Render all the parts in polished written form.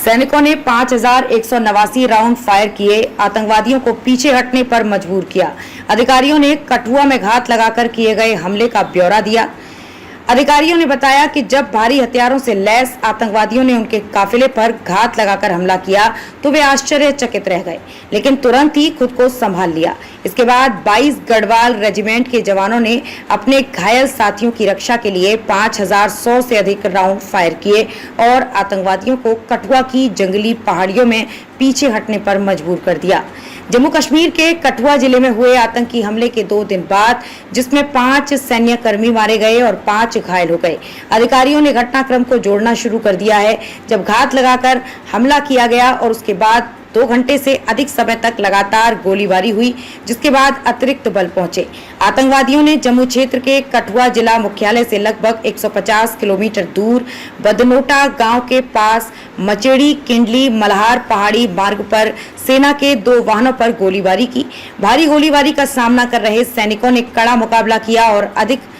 सैनिकों ने 5189 round fire किए, आतंकवादियों को पीछे हटने पर मजबूर किया। अधिकारियों ने कठुआ में घात लगाकर किए गए हमले का ब्यौरा दिया। अधिकारियों ने बताया कि जब भारी हथियारों से लैस आतंकवादियों ने उनके काफिले पर घात लगाकर हमला किया तो वे आश्चर्यचकित रह गए, लेकिन तुरंत ही खुद को संभाल लिया। इसके बाद 22 गढ़वाल रेजिमेंट के जवानों ने अपने घायल साथियों की रक्षा के लिए 5100 से अधिक राउंड फायर किए और आतंकवादियों को कठुआ की जंगली पहाड़ियों में पीछे हटने पर मजबूर कर दिया। जम्मू कश्मीर के कठुआ जिले में हुए आतंकी हमले के 2 दिन बाद, जिसमें 5 सैन्य कर्मी मारे गए और 5 घायल हो गए, अधिकारियों ने घटनाक्रम को जोड़ना शुरू कर दिया है। जब घात लगाकर हमला किया गया और उसके बाद 2 घंटे से अधिक समय तक लगातार गोलीबारी हुई, जिसके बाद अतिरिक्त बल पहुंचे। आतंकवादियों ने जम्मू क्षेत्र के कठुआ जिला मुख्यालय से लगभग 150 किलोमीटर दूर बदनोटा गांव के पास मचेड़ी किंडली मल्हार पहाड़ी मार्ग पर सेना के 2 वाहनों पर गोलीबारी की। भारी गोलीबारी का सामना कर रहे सैनिकों ने कड़ा मुकाबला किया और अधिक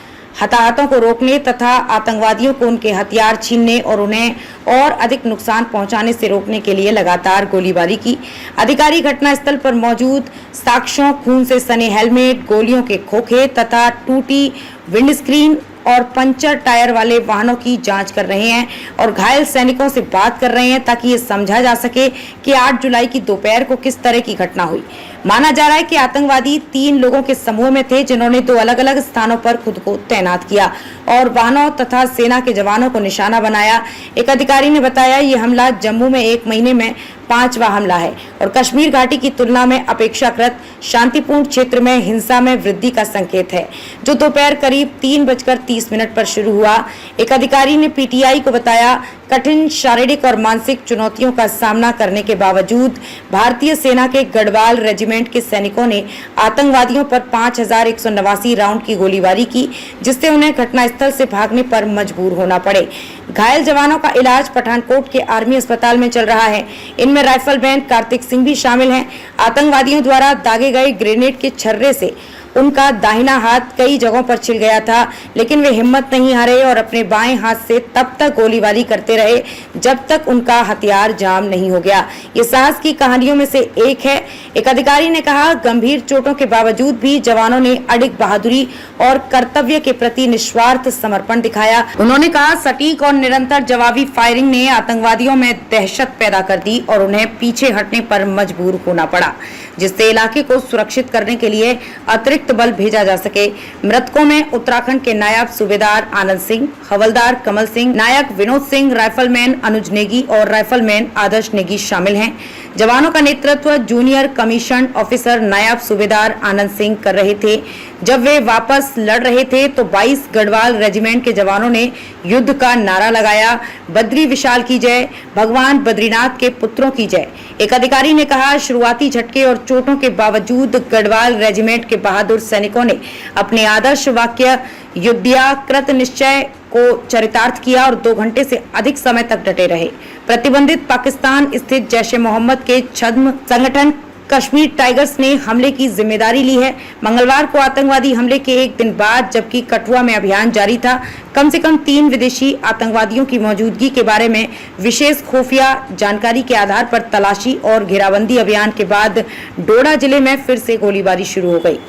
हताहतों को रोकने तथा आतंकवादियों को उनके हथियार छीनने और उन्हें और अधिक नुकसान पहुंचाने से रोकने के लिए लगातार गोलीबारी की। अधिकारी घटनास्थल पर मौजूद साक्ष्यों, खून से सने हेलमेट, गोलियों के खोखे तथा टूटी विंडस्क्रीन और पंचर टायर वाले वाहनों की जांच कर रहे हैं और घायल सैनिकों से बात कर रहे हैं ताकि ये समझा जा सके कि 8 जुलाई की दोपहर को किस तरह की घटना हुई। माना जा रहा है कि आतंकवादी 3 लोगों के समूह में थे, जिन्होंने 2 अलग-अलग स्थानों पर खुद को तैनात किया और वाहनों तथा सेना के जवानों को निशाना बनाया। एक अधिकारी ने बताया, ये हमला जम्मू में 1 महीने में 5वां हमला है और कश्मीर घाटी की तुलना में अपेक्षाकृत शांतिपूर्ण क्षेत्र में हिंसा में वृद्धि का संकेत है, जो दोपहर करीब 3:30 पर शुरू हुआ। एक अधिकारी ने पीटीआई को बताया, कठिन शारीरिक और मानसिक चुनौतियों का सामना करने के बावजूद भारतीय सेना के गढ़वाल रेजिमेंट के सैनिकों ने आतंकवादियों पर 5189 राउंड की गोलीबारी की, जिससे उन्हें घटनास्थल से भागने पर मजबूर होना पड़े। घायल जवानों का इलाज पठानकोट के आर्मी अस्पताल में चल रहा है। इनमें राइफलमैन कार्तिक सिंह भी शामिल हैं। आतंकवादियों द्वारा दागे गए ग्रेनेड के छर्रे से उनका दाहिना हाथ कई जगहों पर छिल गया था, लेकिन वे हिम्मत नहीं हारे और अपने बाएं हाथ से तब तक गोलीबारी करते रहे जब तक उनका हथियार जाम नहीं हो गया। ये साहस की कहानियों में से एक है। एक अधिकारी ने कहा, गंभीर चोटों के बावजूद भी जवानों ने अडिग बहादुरी और कर्तव्य के प्रति निस्वार्थ समर्पण दिखाया। उन्होंने कहा, सटीक और निरंतर जवाबी फायरिंग ने आतंकवादियों में दहशत पैदा कर दी और उन्हें पीछे हटने पर मजबूर होना पड़ा, जिससे इलाके को सुरक्षित करने के लिए अतिरिक्त बल भेजा जा सके। मृतकों में उत्तराखंड के नायब सूबेदार आनंद सिंह, हवलदार कमल सिंह, नायक विनोद सिंह, राइफलमैन अनुज नेगी और राइफलमैन आदर्श नेगी शामिल हैं। जवानों का नेतृत्व जूनियर कमीशन ऑफिसर नायब सूबेदार आनंद सिंह कर रहे थे। जब वे वापस लड़ रहे थे तो 22 गढ़वाल रेजिमेंट के जवानों ने युद्ध का नारा लगाया, बद्री विशाल की जय, भगवान बद्रीनाथ के पुत्रों की जय। एक अधिकारी ने कहा, शुरुआती झटके और चोटों के बावजूद गढ़वाल रेजिमेंट के बहादुर सैनिकों ने अपने आदर्श वाक्य युद्धया कृत निश्चय को चरितार्थ किया और 2 घंटे से अधिक समय तक डटे रहे। प्रतिबंधित पाकिस्तान स्थित जैश ए मोहम्मद के छद्म संगठन कश्मीर टाइगर्स ने हमले की जिम्मेदारी ली है। मंगलवार को आतंकवादी हमले के 1 दिन बाद, जबकि कठुआ में अभियान जारी था, कम से कम 3 विदेशी आतंकवादियों की मौजूदगी के बारे में विशेष खुफिया जानकारी के आधार पर तलाशी और घेराबंदी अभियान के बाद डोडा जिले में फिर से गोलीबारी शुरू हो गई।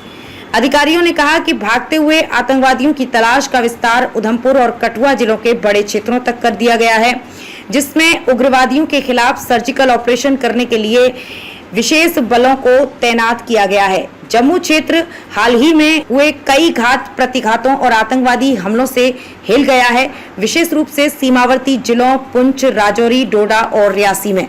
अधिकारियों ने कहा कि भागते हुए आतंकवादियों की तलाश का विस्तार उधमपुर और कठुआ जिलों के बड़े क्षेत्रों तक कर दिया गया है, जिसमें उग्रवादियों के खिलाफ सर्जिकल ऑपरेशन करने के लिए विशेष बलों को तैनात किया गया है। जम्मू क्षेत्र हाल ही में हुए कई घात प्रतिघातों और आतंकवादी हमलों से हिल गया है, विशेष रूप से सीमावर्ती जिलों पुंछ, राजौरी, डोडा और रियासी में।